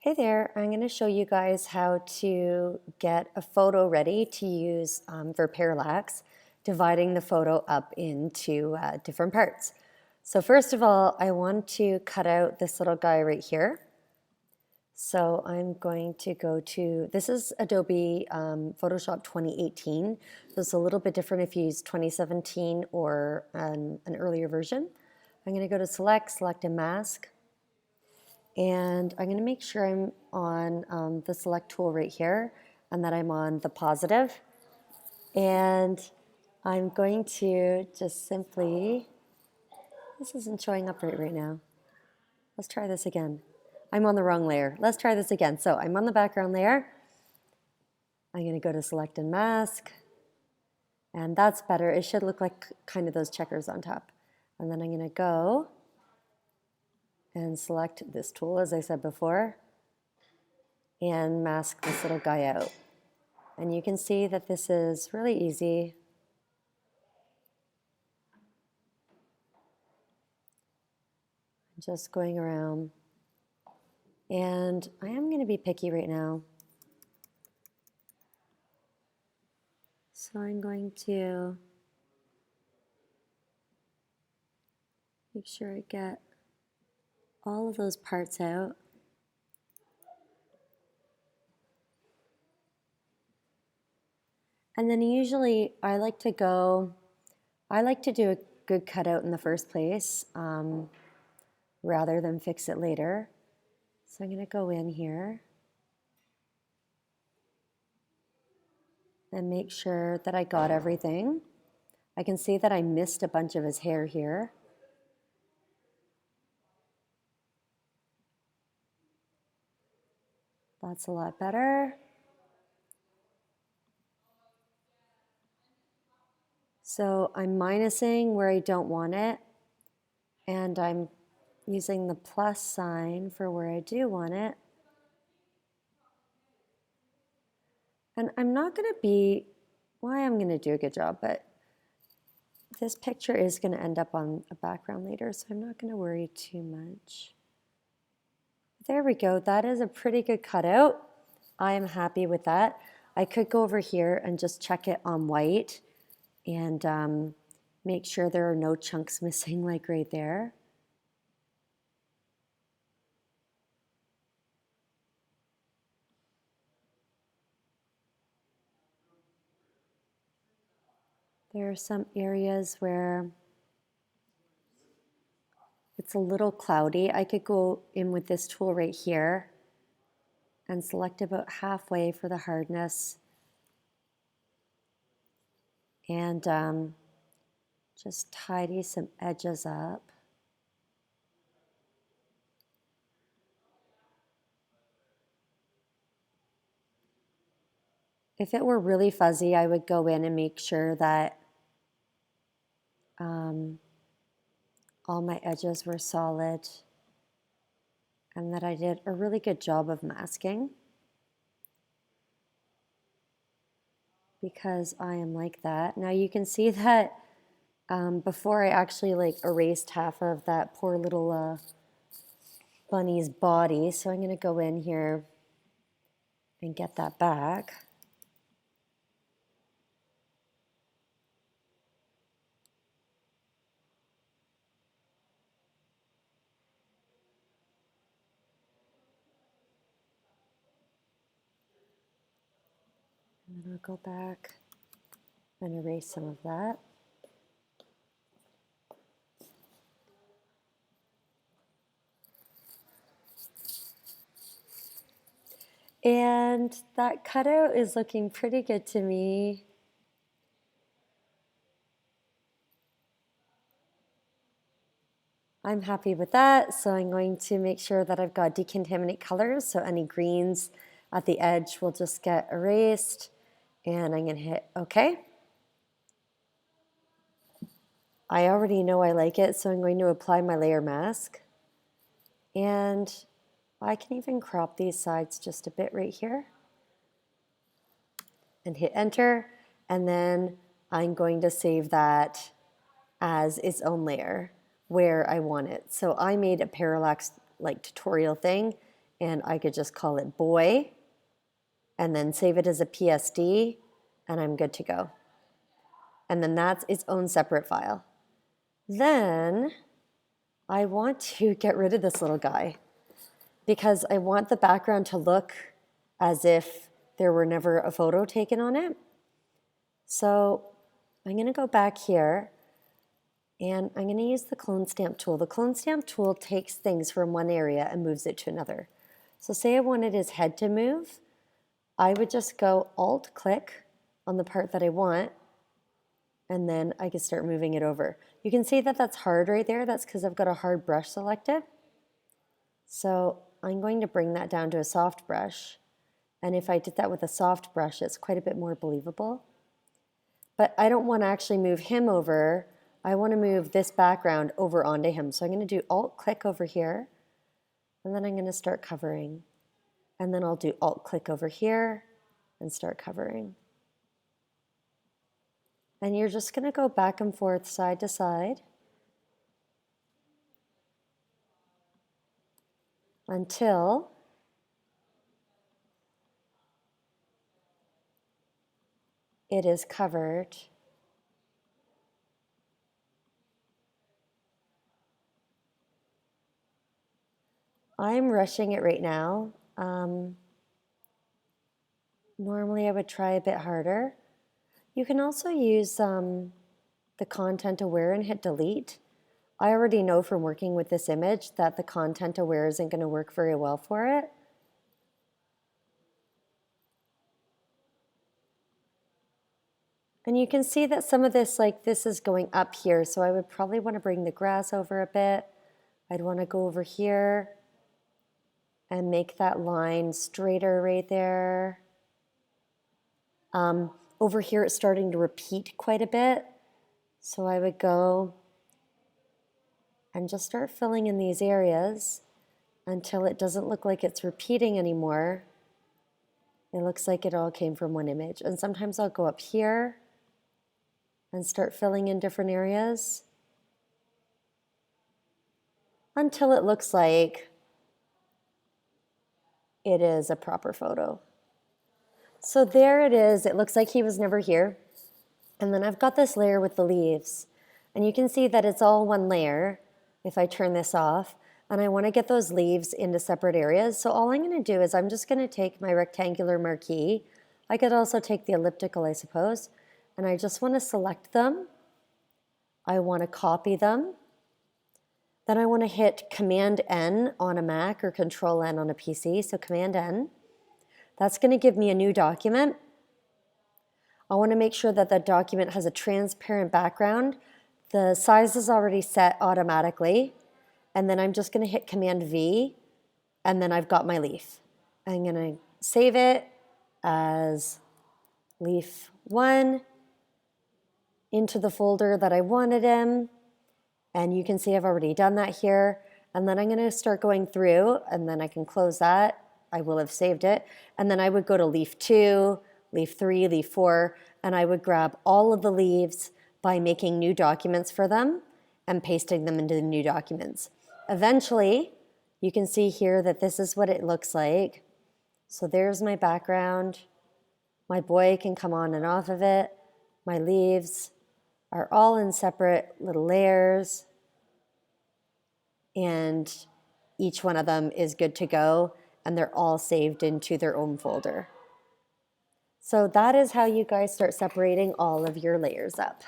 Hey there, I'm going to show you guys how to get a photo ready to use for Parallax, dividing the photo up into different parts. So first of all, I want to cut out this little guy right here. So I'm going to go to, this is Adobe Photoshop 2018. So it's a little bit different if you use 2017 or an earlier version. I'm going to go to select a mask. And I'm going to make sure I'm on the select tool right here and that I'm on the positive. And I'm going to just simply, this isn't showing up right now. Let's try this again. I'm on the wrong layer. Let's try this again. So I'm on the background layer. I'm going to go to select and mask. And that's better. It should look like kind of those checkers on top. And then I'm going to go and select this tool, as I said before, and mask this little guy out. And you can see that this is really easy. Just going around. And I am going to be picky right now. So I'm going to make sure I get all of those parts out. And then usually I like to do a good cutout in the first place rather than fix it later. So I'm going to go in here and make sure that I got everything. I can see that I missed a bunch of his hair here. That's a lot better. So I'm minusing where I don't want it, and I'm using the plus sign for where I do want it. And I'm not going to be, well, I'm going to do a good job, but this picture is going to end up on a background later, so I'm not going to worry too much. There we go. That is a pretty good cutout. I am happy with that. I could go over here and just check it on white and make sure there are no chunks missing, like right there. There are some areas where it's a little cloudy. I could go in with this tool right here and select about halfway for the hardness and just tidy some edges up. If it were really fuzzy, I would go in and make sure that all my edges were solid and that I did a really good job of masking, because I am like that. Now you can see that before I actually erased half of that poor little bunny's body, so I'm going to go in here and get that back. And then I'll go back and erase some of that. And that cutout is looking pretty good to me. I'm happy with that, so I'm going to make sure that I've got decontaminate colors, so any greens at the edge will just get erased, and I'm going to hit OK. I already know I like it, so I'm going to apply my layer mask, and I can even crop these sides just a bit right here and hit enter, and then I'm going to save that as its own layer where I want it. So I made a parallax tutorial thing, and I could just call it boy and then save it as a PSD, and I'm good to go. And then that's its own separate file. Then I want to get rid of this little guy because I want the background to look as if there were never a photo taken on it. So I'm going to go back here and I'm going to use the clone stamp tool. The clone stamp tool takes things from one area and moves it to another. So say I wanted his head to move, I would just go Alt-click on the part that I want, and then I can start moving it over. You can see that that's hard right there. That's because I've got a hard brush selected. So I'm going to bring that down to a soft brush. And if I did that with a soft brush, it's quite a bit more believable. But I don't want to actually move him over. I want to move this background over onto him. So I'm going to do Alt-click over here, and then I'm going to start covering. And then I'll do Alt-click over here and start covering. And you're just going to go back and forth, side to side, until it is covered I'm rushing it right now. Normally I would try a bit harder. You can also use the content aware and hit delete. I already know from working with this image that the content aware isn't going to work very well for it. And you can see that some of this, like this is going up here, so I would probably want to bring the grass over a bit. I'd want to go over here and make that line straighter right there. Over here it's starting to repeat quite a bit, so I would go and just start filling in these areas until it doesn't look like it's repeating anymore. It looks like it all came from one image. And sometimes I'll go up here and start filling in different areas until it looks like it is a proper photo. So there it is. It looks like he was never here. And then I've got this layer with the leaves. And you can see that it's all one layer if I turn this off. And I want to get those leaves into separate areas. So all I'm going to do is I'm just going to take my rectangular marquee. I could also take the elliptical, I suppose. And I just want to select them. I want to copy them. Then I want to hit Command-N on a Mac or Control-N on a PC. So Command-N. That's going to give me a new document. I want to make sure that the document has a transparent background. The size is already set automatically. And then I'm just going to hit Command-V, and then I've got my leaf. I'm going to save it as leaf 1 into the folder that I wanted in. And you can see I've already done that here. And then I'm going to start going through, and then I can close that. I will have saved it. And then I would go to leaf 2, leaf 3, leaf 4, and I would grab all of the leaves by making new documents for them and pasting them into the new documents. Eventually, you can see here that this is what it looks like. So there's my background. My boy can come on and off of it. My leaves are all in separate little layers. And each one of them is good to go. And they're all saved into their own folder. So that is how you guys start separating all of your layers up.